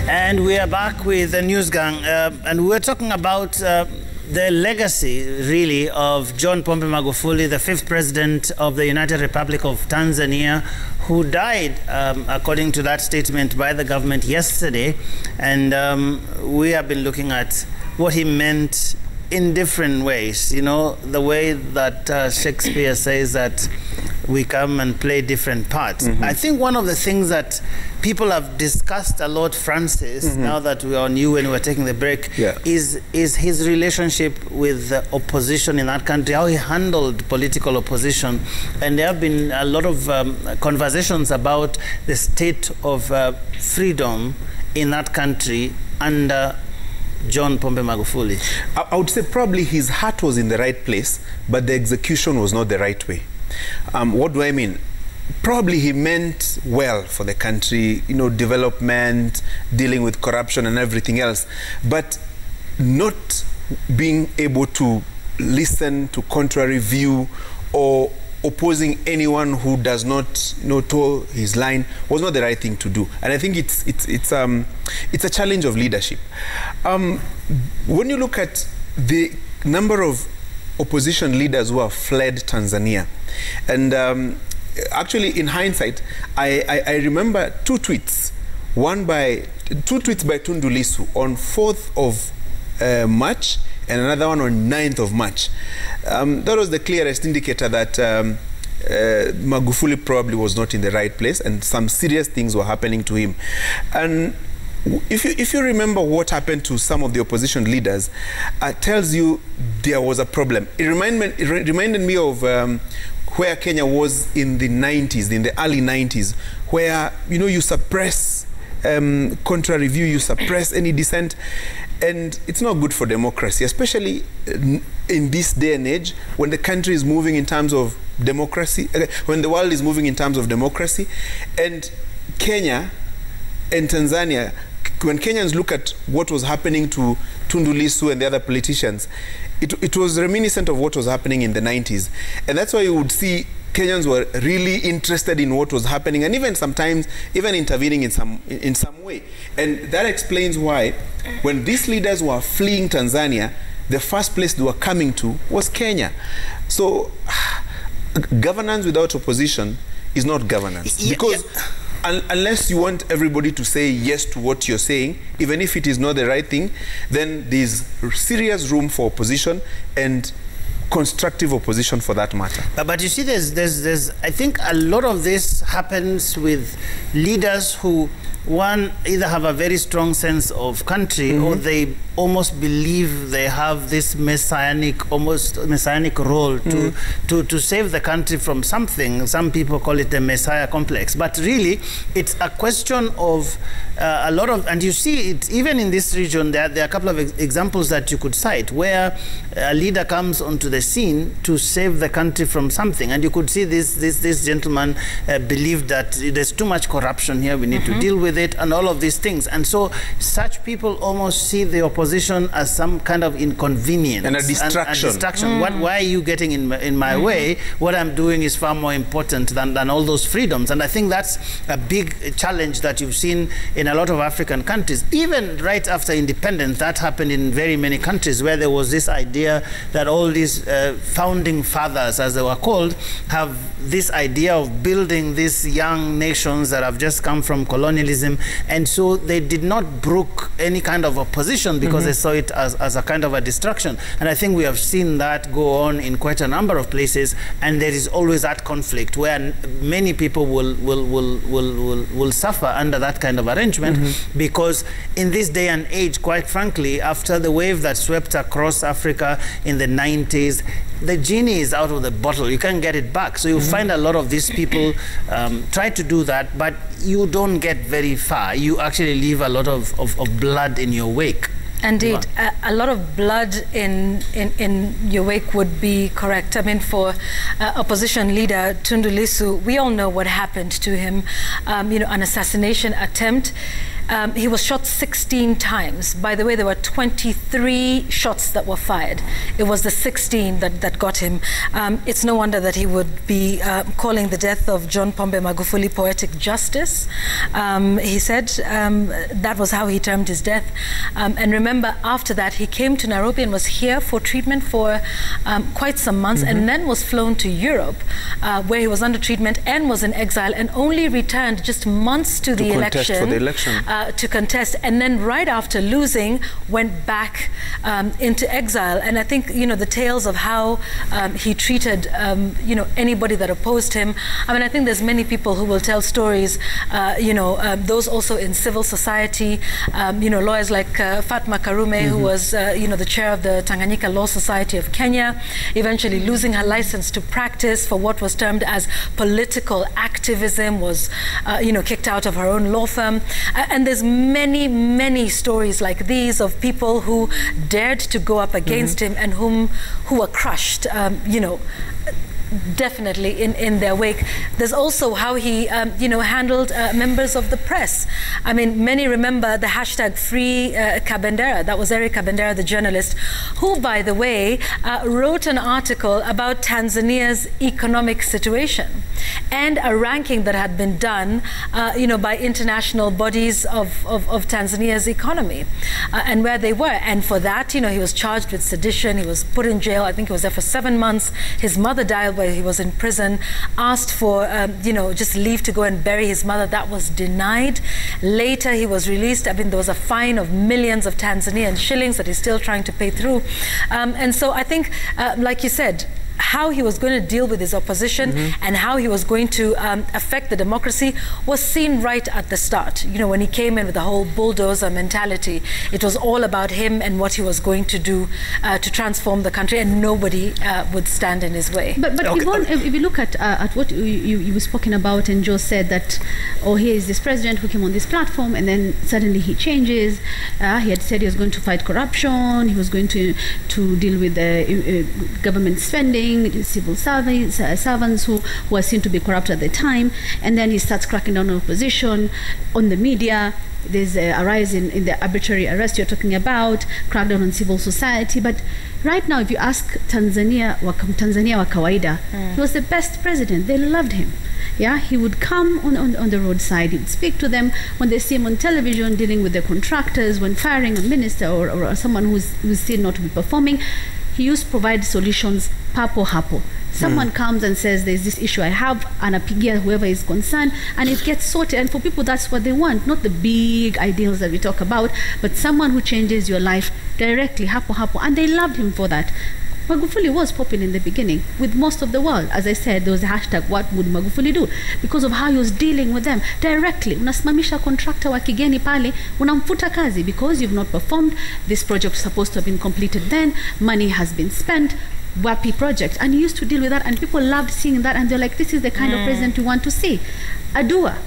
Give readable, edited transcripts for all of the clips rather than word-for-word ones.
And we are back with the News Gang, and we're talking about the legacy, really, of John Pombe Magufuli, the 5th president of the United Republic of Tanzania, who died, according to that statement by the government yesterday. And we have been looking at what he meant in different ways. You know, the way that Shakespeare says that we come and play different parts. I think one of the things that people have discussed a lot, Francis, now that we are on you and we're taking the break, is his relationship with the opposition in that country, how he handled political opposition. And there have been a lot of conversations about the state of freedom in that country under John Pombe Magufuli. I would say probably his heart was in the right place, but the execution was not the right way. What do I mean? Probably he meant well for the country, you know, development, dealing with corruption and everything else, but not being able to listen to contrary view or opposing anyone who does not toe his line was not the right thing to do. And I think it's a challenge of leadership. When you look at the number of opposition leaders who have fled Tanzania, and actually in hindsight, I remember two tweets by Tundu Lissu on 4th of March and another one on 9th of March. That was the clearest indicator that Magufuli probably was not in the right place and some serious things were happening to him. And if you remember what happened to some of the opposition leaders, tells you there was a problem. It reminded me of where Kenya was in the 90s, in the early 90s, where, you know, you suppress contrary view, you suppress any dissent, and it's not good for democracy, especially in this day and age when the country is moving in terms of democracy, when the world is moving in terms of democracy. And Kenya and Tanzania, when Kenyans look at what was happening to Tundu Lissu and the other politicians, it was reminiscent of what was happening in the 90s. And that's why you would see Kenyans were really interested in what was happening, and even sometimes even intervening in some way. And that explains why when these leaders were fleeing Tanzania, the first place they were coming to was Kenya. So governance without opposition is not governance. Because unless you want everybody to say yes to what you're saying, even if it is not the right thing, then there's serious room for opposition, and constructive opposition for that matter. But you see, there's I think a lot of this happens with leaders who, one, either have a very strong sense of country, or they almost believe they have this almost messianic role to save the country from something. Some people call it the messiah complex. But really, it's a question of a lot of, and you see it even in this region, there are a couple of examples that you could cite where a leader comes onto the scene to save the country from something. And you could see this gentleman believed that there's too much corruption here, we need to deal with it, and all of these things. And so such people almost see the opposition as some kind of inconvenience and a distraction. Why are you getting in my way? What I'm doing is far more important than all those freedoms. And I think that's a big challenge that you've seen in a lot of African countries. Even right after independence, that happened in very many countries, where there was this idea that all these founding fathers, as they were called, have this idea of building these young nations that have just come from colonialism. And so they did not brook any kind of opposition because they saw it as a kind of a distraction. And I think we have seen that go on in quite a number of places, and there is always that conflict where many people will suffer under that kind of arrangement, because in this day and age, quite frankly, after the wave that swept across Africa in the 90s, the genie is out of the bottle. You can't get it back. So you find a lot of these people try to do that, but you don't get very far. You actually leave a lot of blood in your wake. Indeed, a lot of blood in your wake would be correct. I mean, for opposition leader Tundu Lissu, we all know what happened to him. You know, an assassination attempt. he was shot 16 times. By the way, there were 23 shots that were fired. It was the 16 that got him. It's no wonder that he would be calling the death of John Pombe Magufuli poetic justice. He said that was how he termed his death. And remember, after that, he came to Nairobi and was here for treatment for quite some months, and then was flown to Europe, where he was under treatment and was in exile, and only returned just months to the election to contest, and then right after losing went back into exile. And I think, you know, the tales of how he treated you know, anybody that opposed him. I mean, I think there's many people who will tell stories, you know, those also in civil society, you know, lawyers like Fatma Karume, who was you know, the chair of the Tanganyika Law Society of Kenya, eventually losing her license to practice for what was termed as political activism, was you know, kicked out of her own law firm. And there's many stories like these of people who dared to go up against him and who were crushed, you know, definitely in their wake. There's also how he you know, handled members of the press. I mean, many remember the hashtag Free Kabendera. That was Eric Kabendera, the journalist, who, by the way, wrote an article about Tanzania's economic situation and a ranking that had been done you know, by international bodies of Tanzania's economy and where they were. And for that, you know, he was charged with sedition. He was put in jail. I think he was there for 7 months. His mother died while he was in prison, asked for you know, just leave to go and bury his mother. That was denied. Later he was released. I mean, there was a fine of millions of Tanzanian shillings that he's still trying to pay through. And so I think, like you said, how he was going to deal with his opposition and how he was going to affect the democracy was seen right at the start. You know, when he came in with the whole bulldozer mentality, it was all about him and what he was going to do to transform the country, and nobody would stand in his way. But okay. Yvonne, if you look at what you were spoken about, and Joe said that, oh, here is this president who came on this platform and then suddenly he changes. He had said he was going to fight corruption, he was going to deal with the government spending, civil servants who were seen to be corrupt at the time, and then he starts cracking down on opposition, on the media. There's a rise in the arbitrary arrest you're talking about, crackdown on civil society. But right now, if you ask Tanzania wa kawaida, he was the best president. They loved him. Yeah, he would come on the roadside, he would speak to them when they see him on television dealing with the contractors, when firing a minister or someone who's seen not to be performing. He used to provide solutions papo hapo. Someone comes and says, there's this issue I have, anapigia whoever is concerned, and it gets sorted. And for people, that's what they want, not the big ideals that we talk about, but someone who changes your life directly, hapo hapo. And they loved him for that. Magufuli was popular in the beginning with most of the world. As I said, there was a hashtag, what would Magufuli do? Because of how he was dealing with them directly. Unasimamisha contractor wa kigeni pale, unamfuta kazi because you've not performed. This project was supposed to have been completed then. Money has been spent. WAPI project. And he used to deal with that, and people loved seeing that, and they're like, this is the kind of president we want to see. Adua.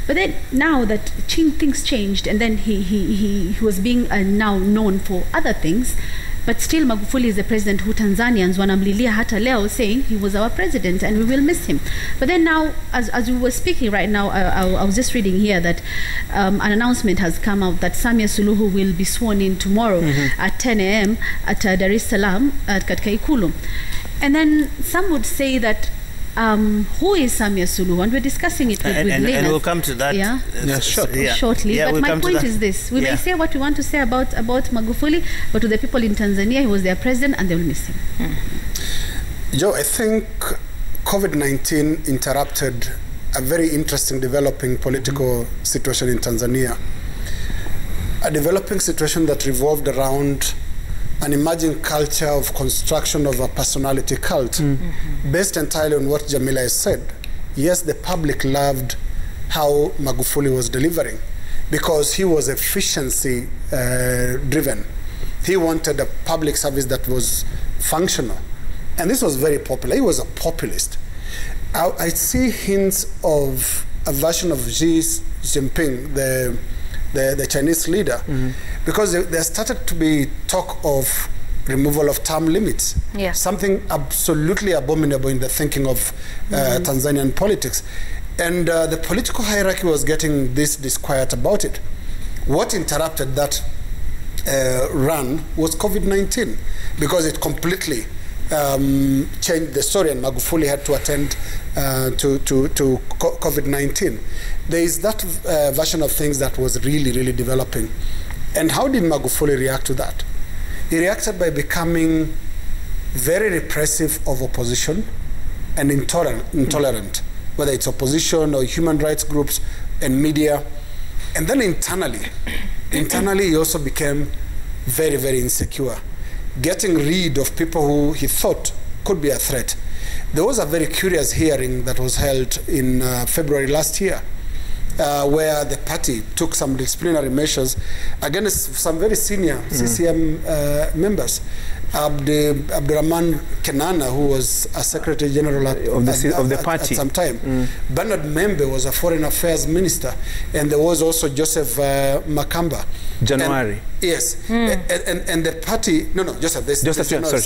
But then now that things changed, and then he was being now known for other things, but still Magufuli is the president who Tanzanians wanamlilia hata leo, saying he was our president and we will miss him. But then now, as we were speaking right now, I was just reading here that an announcement has come out that Samia Suluhu will be sworn in tomorrow at 10 a.m. at Dar es Salaam at katika Ikulu. And then some would say that who is Samia Suluhu? And we're discussing it with Lena. And we'll come to that shortly. Yeah, but we'll my point is this. We may say what we want to say about Magufuli, but to the people in Tanzania, he was their president and they will miss him. Joe, I think COVID-19 interrupted a very interesting developing political situation in Tanzania. A developing situation that revolved around an emerging culture of construction of a personality cult, based entirely on what Jamila has said. Yes, the public loved how Magufuli was delivering because he was efficiency driven. He wanted a public service that was functional. And this was very popular. He was a populist. I see hints of a version of Xi Jinping, the Chinese leader, because there started to be talk of removal of term limits, something absolutely abominable in the thinking of Tanzanian politics. And the political hierarchy was getting disquiet about it. What interrupted that run was COVID-19, because it completely changed the story, and Magufuli had to attend to COVID-19. There is that version of things that was really, really developing. And how did Magufuli react to that? He reacted by becoming very repressive of opposition and intolerant, whether it's opposition or human rights groups and media. And then internally he also became very, very insecure, getting rid of people who he thought could be a threat. There was a very curious hearing that was held in February last year, where the party took some disciplinary measures against some very senior CCM members. Abdurrahman Kenana, who was a Secretary General of the party at some time. Bernard Membe was a Foreign Affairs Minister, and there was also Joseph Makamba. January. Yes, and the party.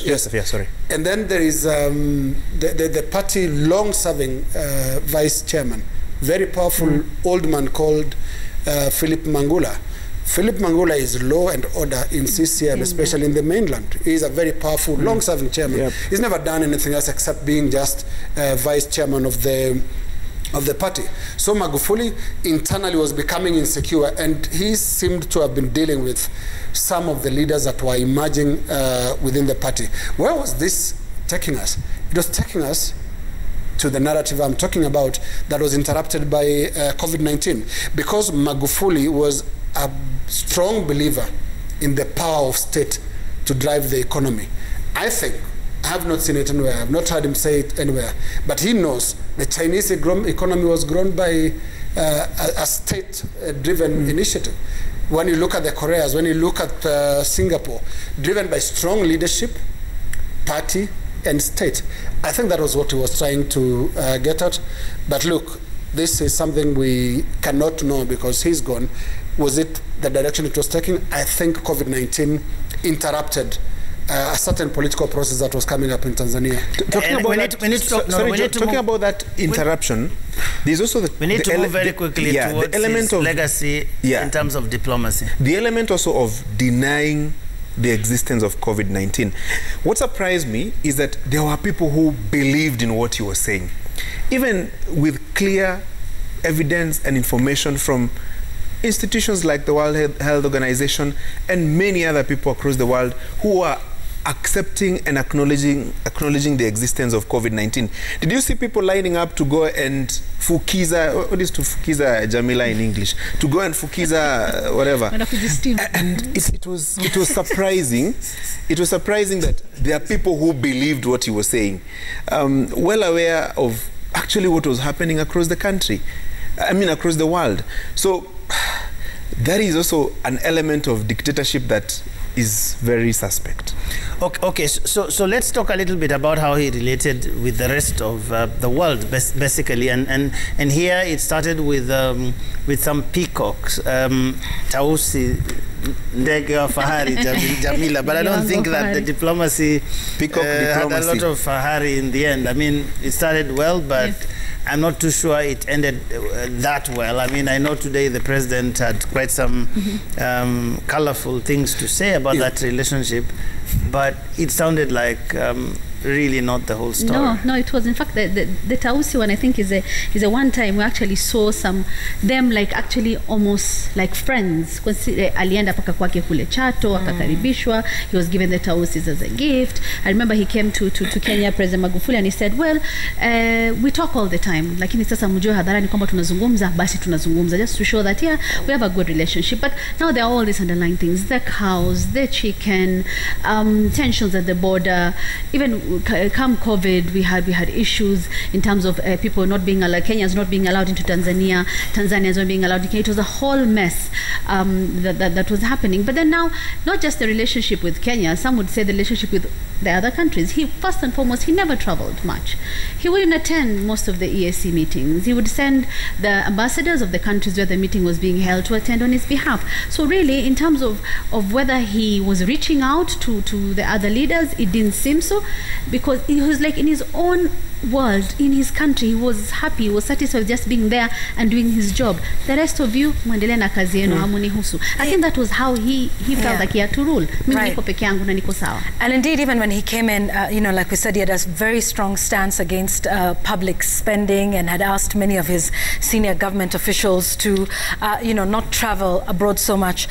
Joseph, sorry. And then there is the party long-serving vice chairman, very powerful old man called Philip Mangula. Philip Mangula is law and order in CCM, especially in the mainland. He is a very powerful, long-serving chairman. Yep. He's never done anything else except being just vice chairman of the party. So Magufuli internally was becoming insecure, and he seemed to have been dealing with some of the leaders that were emerging within the party. Where was this taking us? It was taking us to the narrative I'm talking about that was interrupted by COVID-19, because Magufuli was a strong believer in the power of state to drive the economy. I think, I have not seen it anywhere, I have not heard him say it anywhere, but he knows the Chinese economy was grown by a state-driven initiative. When you look at the Koreas, when you look at Singapore, driven by strong leadership, party, and state. I think that was what he was trying to get at. But look, this is something we cannot know because he's gone. Was it the direction it was taking? I think COVID-19 interrupted a certain political process that was coming up in Tanzania. Talking about that interruption, there's also we need to move very quickly towards his legacy in terms of diplomacy. The element also of denying the existence of COVID-19. What surprised me is that there were people who believed in what he was saying, even with clear evidence and information from institutions like the World Health Organization and many other people across the world who are accepting and acknowledging the existence of COVID-19. Did you see people lining up to go and fukiza, what is to fukiza Jamila in English? To go and fukiza whatever. And it was surprising. It was surprising that there are people who believed what he was saying, well aware of actually what was happening across the country. I mean, across the world. So that is also an element of dictatorship that is very suspect. Okay, so let's talk a little bit about how he related with the rest of the world, basically, and here it started with some peacocks, Tausi, ndege wa fahari, Jamila, but I don't think that the diplomacy had a lot of fahari in the end. I mean, it started well, but I'm not too sure it ended that well. I mean, I know today the president had quite some colorful things to say about that relationship, but it sounded like really not the whole story. No, it was. In fact, the Tausi one, I think, is a one time we actually saw them like actually almost like friends. Alienda paka kwake kule Chato, akakaribishwa. He was given the Tausis as a gift. I remember he came to Kenya, President Magufuli, and he said, well, we talk all the time. Lakini sasa mjue hadharani kwamba tunazungumza, basi tunazungumza, just to show that, yeah, we have a good relationship. But now there are all these underlying things, the cows, the chicken, tensions at the border, even come COVID, we had issues in terms of people not being allowed, Kenyans not being allowed into Tanzania, Tanzanians not being allowed. It was a whole mess that was happening. But then now, not just the relationship with Kenya, some would say the relationship with the other countries. He, first and foremost, he never traveled much. He wouldn't attend most of the EAC meetings. He would send the ambassadors of the countries where the meeting was being held to attend on his behalf. So really, in terms of whether he was reaching out to the other leaders, it didn't seem so, because he was like in his own world, in his country, he was happy, he was satisfied with just being there and doing his job. The rest of you, muendelee na kazi yenu, hamunihusu. I think that was how he felt like he had to rule. Mimi niko peke yangu na niko sawa. And indeed, even when he came in, you know, like we said, he had a very strong stance against public spending and had asked many of his senior government officials to, you know, not travel abroad so much.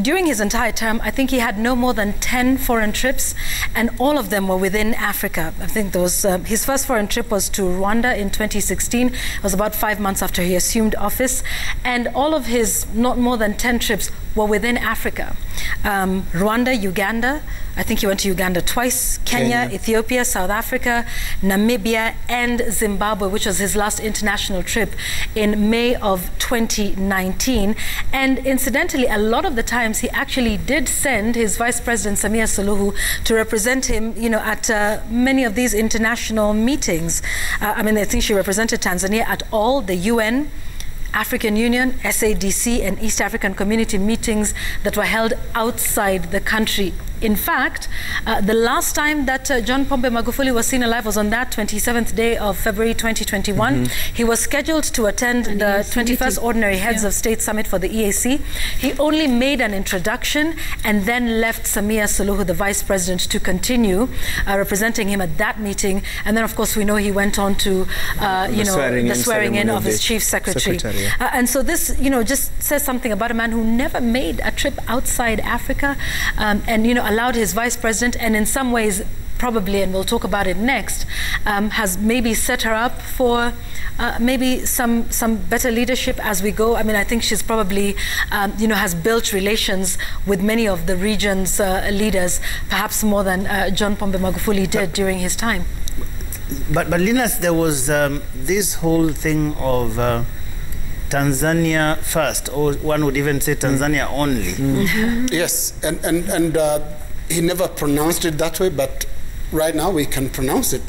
During his entire term, I think he had no more than 10 foreign trips, and all of them were within Africa. I think there was his first foreign trip was to Rwanda in 2016. It was about 5 months after he assumed office, and all of his not more than 10 trips were within Africa. Rwanda, Uganda, I think he went to Uganda twice, Kenya, Ethiopia, South Africa, Namibia, and Zimbabwe, which was his last international trip in May of 2019. And incidentally, a lot of the times he actually did send his Vice President Samia Suluhu to represent him, you know, at many of these international meetings. I mean, I think she represented Tanzania at all the UN, African Union, SADC, and East African Community meetings that were held outside the country. In fact, the last time that John Pombe Magufuli was seen alive was on that 27th day of February 2021. He was scheduled to attend the 21st Ordinary Heads of State Summit for the EAC. He only made an introduction and then left Samia Suluhu, the Vice President, to continue representing him at that meeting. And then, of course, we know he went on to, you know, the swearing in of his Chief Secretary. And so this, you know, just says something about a man who never made a trip outside Africa, and, you know, allowed his Vice President, and in some ways probably, and we'll talk about it next, has maybe set her up for maybe some better leadership as we go. I mean, I think she's probably, you know, has built relations with many of the region's leaders, perhaps more than John Pombe Magufuli did during his time. But Linus, there was this whole thing of Tanzania first, or one would even say Tanzania only. Yes, and he never pronounced it that way, but right now we can pronounce it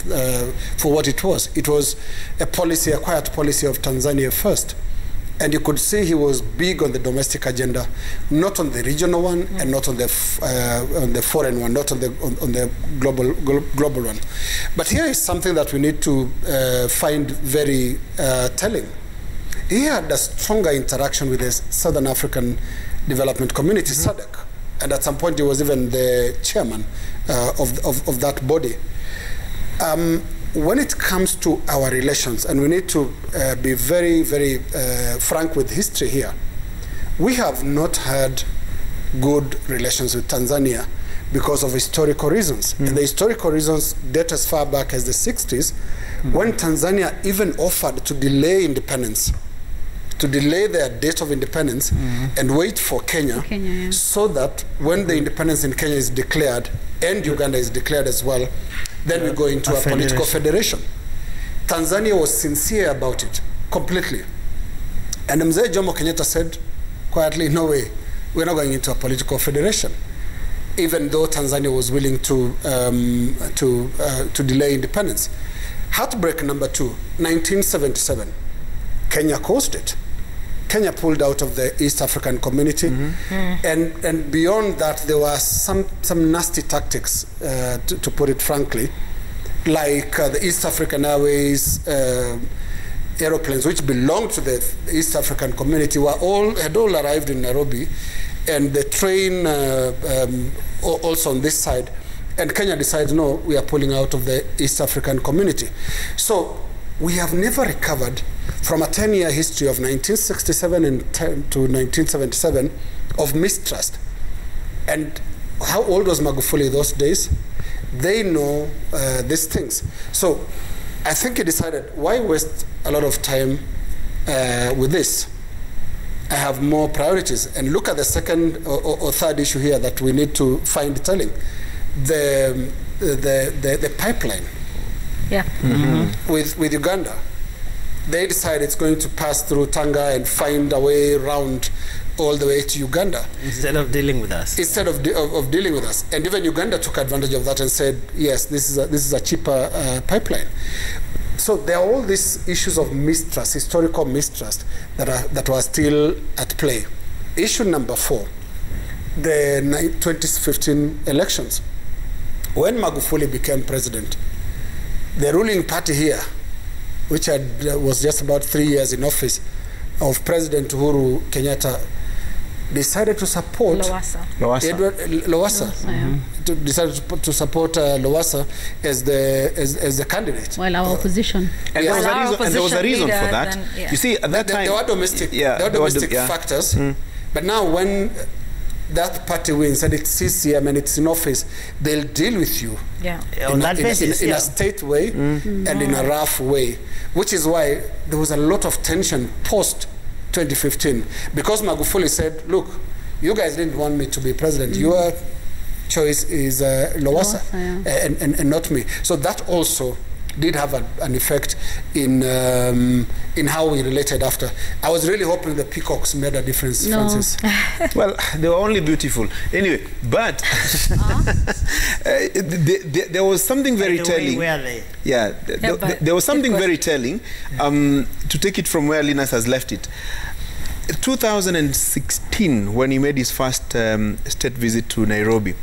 for what it was. It was a policy, a quiet policy of Tanzania first. And you could see he was big on the domestic agenda, not on the regional one, and not on the foreign one, not on the global one. But here is something that we need to find very telling. He had a stronger interaction with the Southern African Development Community, SADC, and at some point he was even the chairman of that body. When it comes to our relations, and we need to be very, very frank with history here, we have not had good relations with Tanzania because of historical reasons. And the historical reasons date as far back as the 60s, when Tanzania even offered to delay independence, to delay their date of independence and wait for Kenya, so that when the independence in Kenya is declared and Uganda is declared as well, then we go into a political federation. Tanzania was sincere about it, completely. And Mzee Jomo Kenyatta said quietly, no way, we're not going into a political federation, even though Tanzania was willing to delay independence. Heartbreak number 2, 1977, Kenya caused it. Kenya pulled out of the East African Community, and beyond that, there were some nasty tactics, to put it frankly, like the East African Airways aeroplanes, which belonged to the East African Community, had all arrived in Nairobi, and the train also on this side, and Kenya decided, no, we are pulling out of the East African Community. So we have never recovered from a 10-year history of 1967 to 1977 of mistrust. And how old was Magufuli those days? They know these things. So I think he decided, why waste a lot of time with this? I have more priorities. And look at the second or third issue here that we need to find telling. The pipeline with Uganda. They decide it's going to pass through Tanga and find a way around all the way to Uganda. Instead of dealing with us. Instead of dealing with us. And even Uganda took advantage of that and said, yes, this is a cheaper pipeline. So there are all these issues of mistrust, historical mistrust, that were still at play. Issue number 4, the 2015 elections. When Magufuli became president, the ruling party here, which was just about 3 years in office, of President Uhuru Kenyatta, decided to support Lowassa. Decided to support Lowassa as the candidate. Well, our opposition. And there was a reason for that. Then, yeah. You see, at that time, there were domestic, factors. But now, when that party wins and it's CCM and it's in office, they'll deal with you. Yeah. On that basis, in a state way and in a rough way, which is why there was a lot of tension post 2015, because Magufuli said, look, you guys didn't want me to be president. Your choice is Lowassa and not me. So that also did have an effect in how we related after. I was really hoping the peacocks made a difference, Francis. Well, they were only beautiful. Anyway, but there was something very telling. Yeah, there was something very telling. To take it from where Linus has left it. 2016, when he made his first state visit to Nairobi,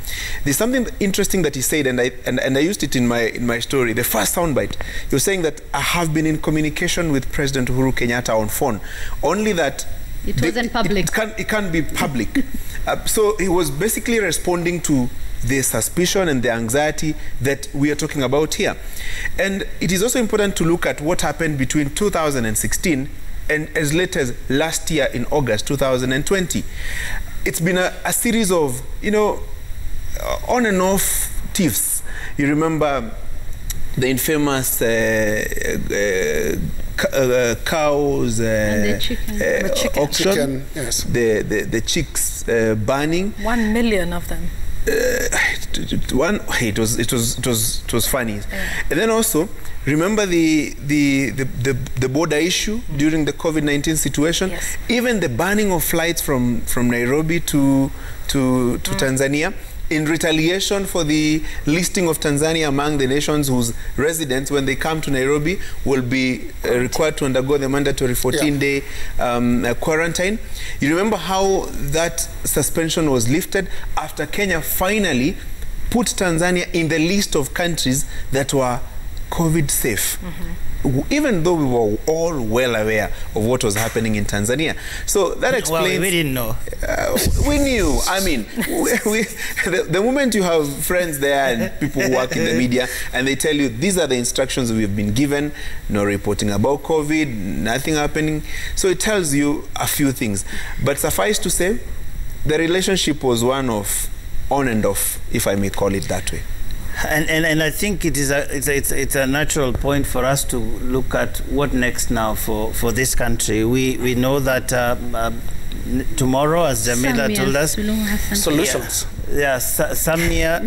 there's something interesting that he said, and I used it in my story. The first soundbite, he was saying that I have been in communication with President Uhuru Kenyatta on phone, only that it wasn't public. It can't be public. So he was basically responding to the suspicion and the anxiety that we are talking about here. And it is also important to look at what happened between 2016 and as late as last year in August 2020. It's been a series of, on and off tiffs. You remember the infamous cows and the chicken. auction, yes. the chicks burning. 1 million of them. It was funny. And then also remember the border issue during the COVID-19 situation. Yes. Even the banning of flights from Nairobi to Tanzania, in retaliation for the listing of Tanzania among the nations whose residents, when they come to Nairobi, will be required to undergo the mandatory 14-day quarantine. You remember how that suspension was lifted after Kenya finally put Tanzania in the list of countries that were COVID safe. Even though we were all well aware of what was happening in Tanzania. So that explains... Well, we didn't know. We knew. I mean, the moment you have friends there and people who work in the media and they tell you, these are the instructions we've been given, no reporting about COVID, nothing happening. So it tells you a few things. But suffice to say, the relationship was one of on and off, if I may call it that way. And I think it's a natural point for us to look at what next now for this country. We know that tomorrow, as Jamila told us, solutions. Yeah, Samia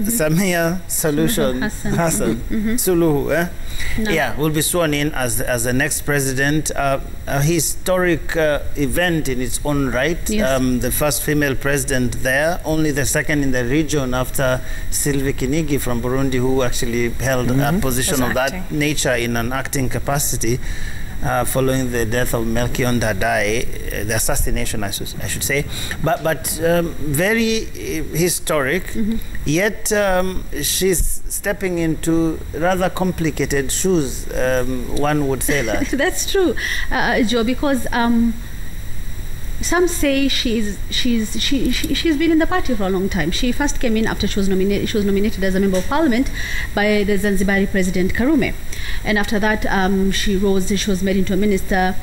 Solution Hassan Suluhu. Yeah, will be sworn in as the next president. A historic event in its own right. Yes. The first female president there, only the second in the region after Sylvie Kinigi from Burundi, who actually held a position of that nature in an acting capacity. Following the death of Melchior Ndadaye, the assassination, I should say, but very historic. Yet she's stepping into rather complicated shoes. One would say that. That's true, Joe, because some say she's been in the party for a long time. She first came in after she was nominated as a member of parliament by the Zanzibari president Karume, and after that she was made into a minister.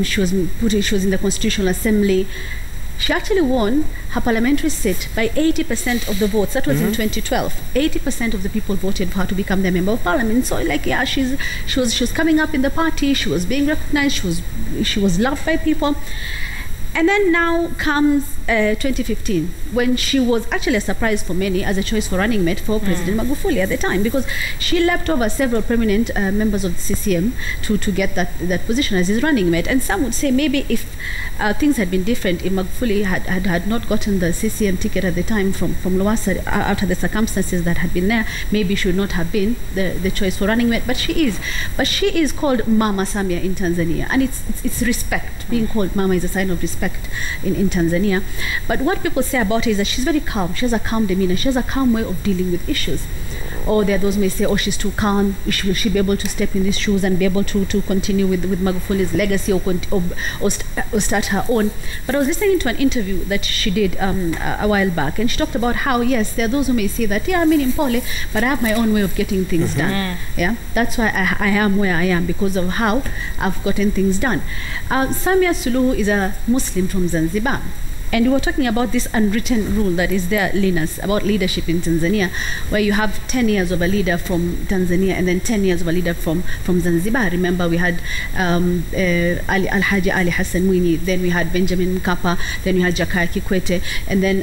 She was in the Constitutional Assembly. She actually won her parliamentary seat by 80% of the votes. That was in 2012. 80% of the people voted for her to become the member of parliament. So, she was coming up in the party. She was being recognized. She was loved by people. And then now comes 2015, when she was actually a surprise for many as a choice for running mate for President Magufuli at the time, because she leapt over several prominent members of the CCM to get that position as his running mate. And some would say maybe if things had been different, if Magufuli had not gotten the CCM ticket at the time from Lowassa after the circumstances that had been there, maybe she would not have been the choice for running mate. But she is. But she is called Mama Samia in Tanzania, and it's respect. Being called Mama is a sign of respect in Tanzania. But what people say about her is that she's very calm. She has a calm demeanor. She has a calm way of dealing with issues. or there are those who may say, oh, she's too calm. Will she be able to step in these shoes and be able to continue with Magufuli's legacy or start her own? But I was listening to an interview that she did a while back, and she talked about how, yes, there are those who may say that, yeah, I'm in Impole, but I have my own way of getting things done. Yeah, that's why I am where I am, because of how I've gotten things done. Samia Suluhu is a Muslim from Zanzibar. And we were talking about this unwritten rule that is there, Linus, about leadership in Tanzania, where you have 10 years of a leader from Tanzania and then 10 years of a leader from Zanzibar. Remember, we had Alhaji Ali Hassan Mwinyi, then we had Benjamin Mkapa, then we had Jakaya Kikwete, and then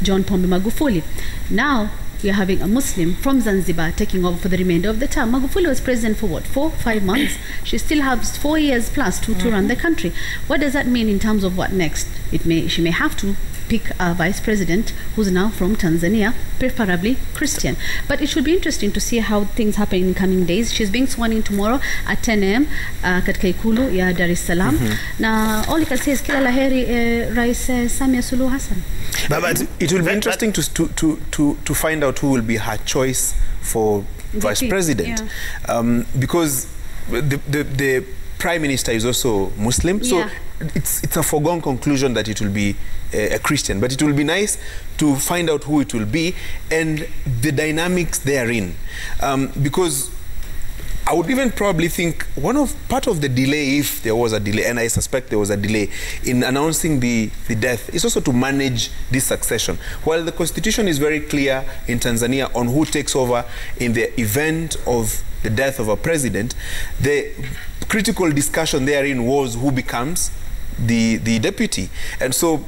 John Pombe Magufuli. Now, we are having a Muslim from Zanzibar taking over for the remainder of the term. Magufuli was president for what, 4-5 months? She still has 4 years plus to run the country. What does that mean in terms of what next? She may have to pick a vice president who's now from Tanzania, preferably Christian. But it should be interesting to see how things happen in coming days. She's being sworn in tomorrow at 10 a.m. katika ikulu ya Dar es Salaam. Na all you can say is kila laheri Rais Samia Suluhu Hassan. But it will be interesting to find out who will be her choice for vice president, because the Prime Minister is also Muslim, so it's a foregone conclusion that it will be a Christian. But it will be nice to find out who it will be and the dynamics therein, because I would even probably think part of the delay, if there was a delay, and I suspect there was a delay in announcing the death, is also to manage this succession. While the constitution is very clear in Tanzania on who takes over in the event of the death of a president, the critical discussion therein was who becomes the deputy. And so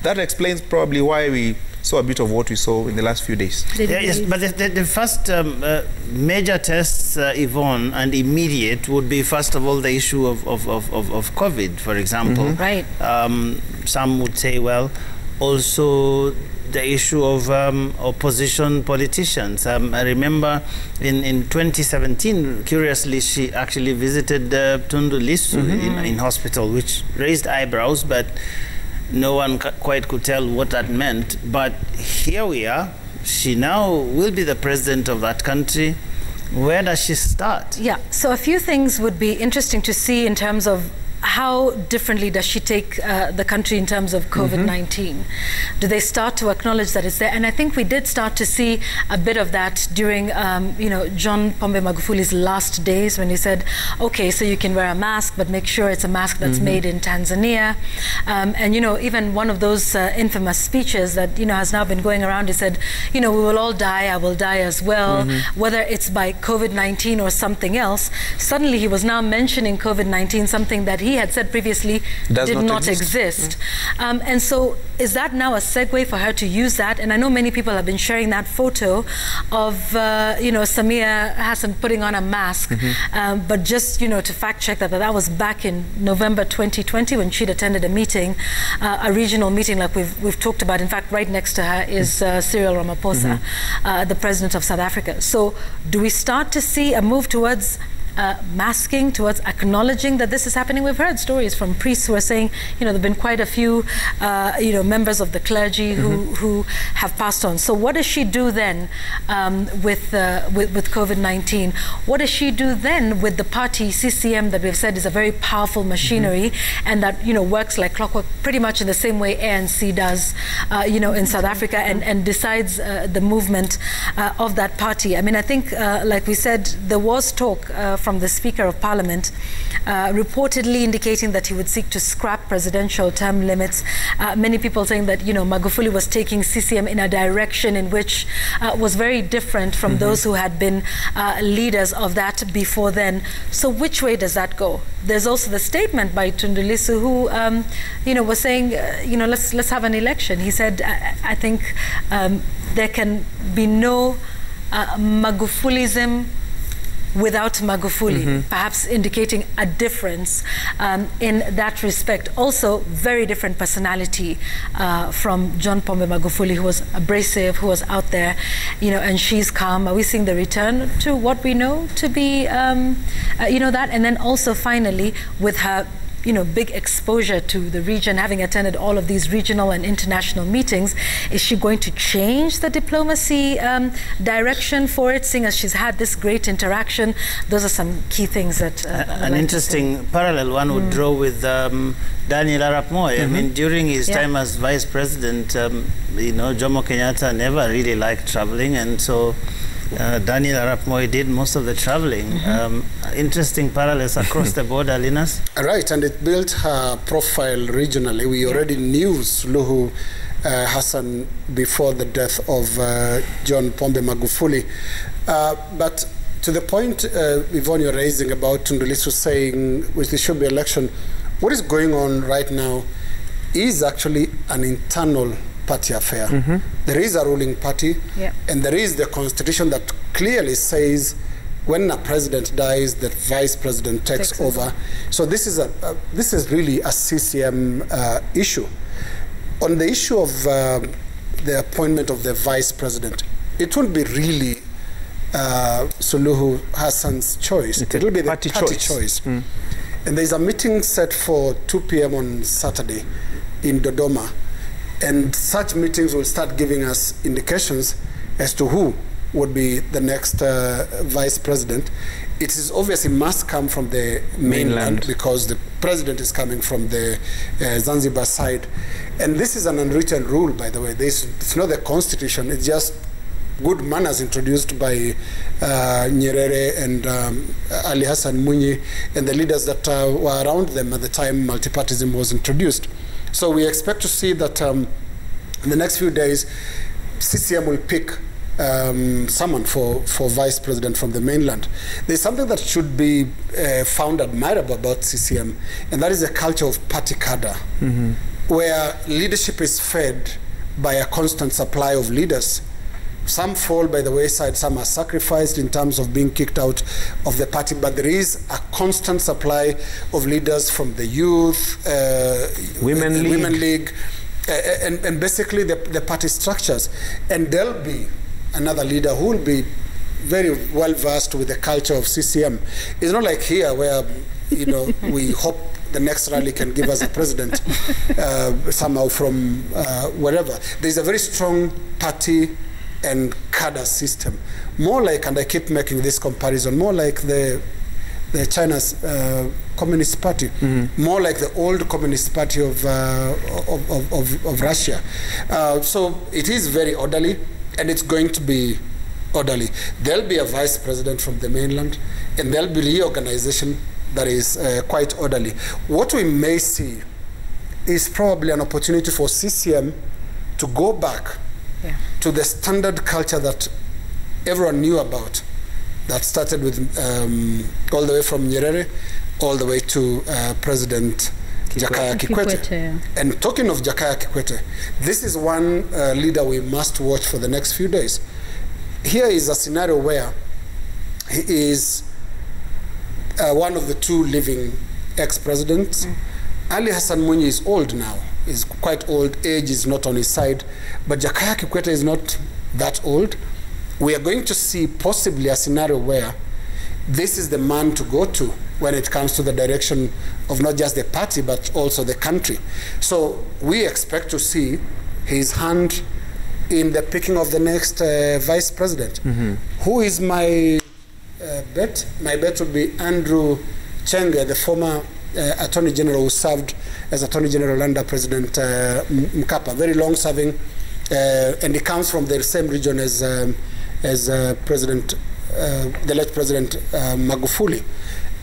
that explains probably why we saw a bit of what we saw in the last few days. Yes, but the first major tests, Yvonne, and immediate would be, first of all, the issue of COVID, for example. Right. Some would say, well, also the issue of opposition politicians. I remember in 2017, curiously, she actually visited Tundu Lissu in hospital, which raised eyebrows, but no one quite could tell what that meant. But here we are. She now will be the president of that country. Where does she start? Yeah, so a few things would be interesting to see in terms of how differently does she take the country in terms of COVID-19? Do they start to acknowledge that it's there? And I think we did start to see a bit of that during, John Pombe Magufuli's last days, when he said, okay, so you can wear a mask, but make sure it's a mask that's made in Tanzania. And, even one of those infamous speeches that, has now been going around, he said, we will all die, I will die as well, whether it's by COVID-19 or something else. Suddenly he was now mentioning COVID-19, something that he had said previously did not exist. And so is that now a segue for her to use that? And I know many people have been sharing that photo of, Samia Hassan putting on a mask, but just, to fact check that was back in November 2020 when she'd attended a meeting, a regional meeting like we've talked about. In fact, right next to her is Cyril Ramaphosa, the president of South Africa. So do we start to see a move towards masking, towards acknowledging that this is happening? We've heard stories from priests who are saying, there have been quite a few, members of the clergy who have passed on. So what does she do then with COVID-19? What does she do then with the party CCM that we've said is a very powerful machinery and that, works like clockwork, pretty much in the same way ANC does, in South Africa, and decides the movement of that party? I mean, I think, like we said, there was talk from the Speaker of Parliament, reportedly indicating that he would seek to scrap presidential term limits. Many people saying that, Magufuli was taking CCM in a direction in which was very different from those who had been leaders of that before then. So which way does that go? There's also the statement by Tundu Lissu, who, was saying, let's have an election. He said, I think there can be no Magufulism without Magufuli, perhaps indicating a difference in that respect. Also, very different personality from John Pombe Magufuli, who was abrasive, who was out there, and she's calm. Are we seeing the return to what we know to be, that? And then also finally, with her big exposure to the region, having attended all of these regional and international meetings. Is she going to change the diplomacy direction for it, seeing as she's had this great interaction? Those are some key things that an interesting parallel one would draw with Daniel Arap Moi. I mean, during his time as vice president, Jomo Kenyatta never really liked traveling, and so Daniel Arap Moi did most of the traveling. Interesting parallels across the border, Linus. Right, and it built her profile regionally. We already knew Suluhu Hassan before the death of John Pombe Magufuli. But to the point, Yvonne, you're raising about Tundu Lissu saying with the should be election, what is going on right now is actually an internal party affair. There is a ruling party, and there is the constitution that clearly says when a president dies, the vice president takes over. So this is really a CCM issue. On the issue of the appointment of the vice president, it won't be really Suluhu Hassan's choice. It will be the party choice. And there's a meeting set for 2 p.m. on Saturday in Dodoma. And such meetings will start giving us indications as to who would be the next vice president. It is obviously must come from the mainland because the president is coming from the Zanzibar side. And this is an unwritten rule, by the way. It's not the constitution, it's just good manners introduced by Nyerere and Ali Hassan Mwinyi and the leaders that were around them at the time multipartyism was introduced. So we expect to see that in the next few days, CCM will pick someone for vice president from the mainland. There's something that should be found admirable about CCM, and that is a culture of party cadre, where leadership is fed by a constant supply of leaders. Some fall by the wayside, some are sacrificed in terms of being kicked out of the party, but there is a constant supply of leaders from the youth, Women League, and basically the party structures. And there'll be another leader who will be very well versed with the culture of CCM. It's not like here where, we hope the next rally can give us a president somehow from wherever. There's a very strong party and cadre system, more like, and I keep making this comparison, more like the China's Communist Party, more like the old Communist Party of Russia. So it is very orderly, and it's going to be orderly. There'll be a vice president from the mainland, and there'll be reorganization that is quite orderly. What we may see is probably an opportunity for CCM to go back to the standard culture that everyone knew about, that started with all the way from Nyerere all the way to President Jakaya Kikwete. And talking of Jakaya Kikwete, this is one leader we must watch for the next few days. Here is a scenario where he is one of the 2 living ex-presidents. Ali Hassan Mwinyi is old now. Is quite old, age is not on his side, but Jakaya Kikwete is not that old. We are going to see possibly a scenario where this is the man to go to when it comes to the direction of not just the party, but also the country. So we expect to see his hand in the picking of the next vice president. Who is my bet? My bet would be Andrew Chenge, the former Attorney General who served as Attorney General under President Mkapa, very long-serving, and he comes from the same region as President, the late President Magufuli.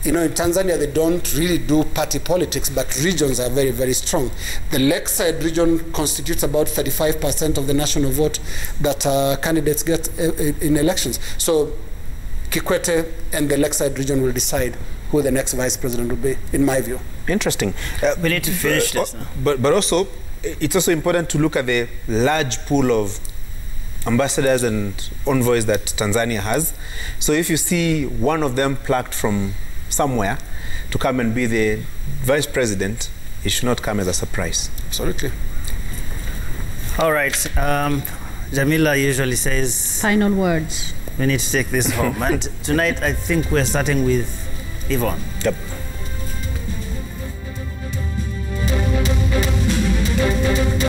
In Tanzania, they don't really do party politics, but regions are very, very strong. The lakeside region constitutes about 35% of the national vote that candidates get in elections. So Kikwete and the lakeside region will decide who the next vice president will be, in my view. Interesting. We need to finish this now. But also, it's also important to look at the large pool of ambassadors and envoys that Tanzania has. So if you see one of them plucked from somewhere to come and be the vice president, it should not come as a surprise. Absolutely. All right. Jamila usually says... Final words. We need to take this home. And tonight, I think we're starting with Yvonne. Yep.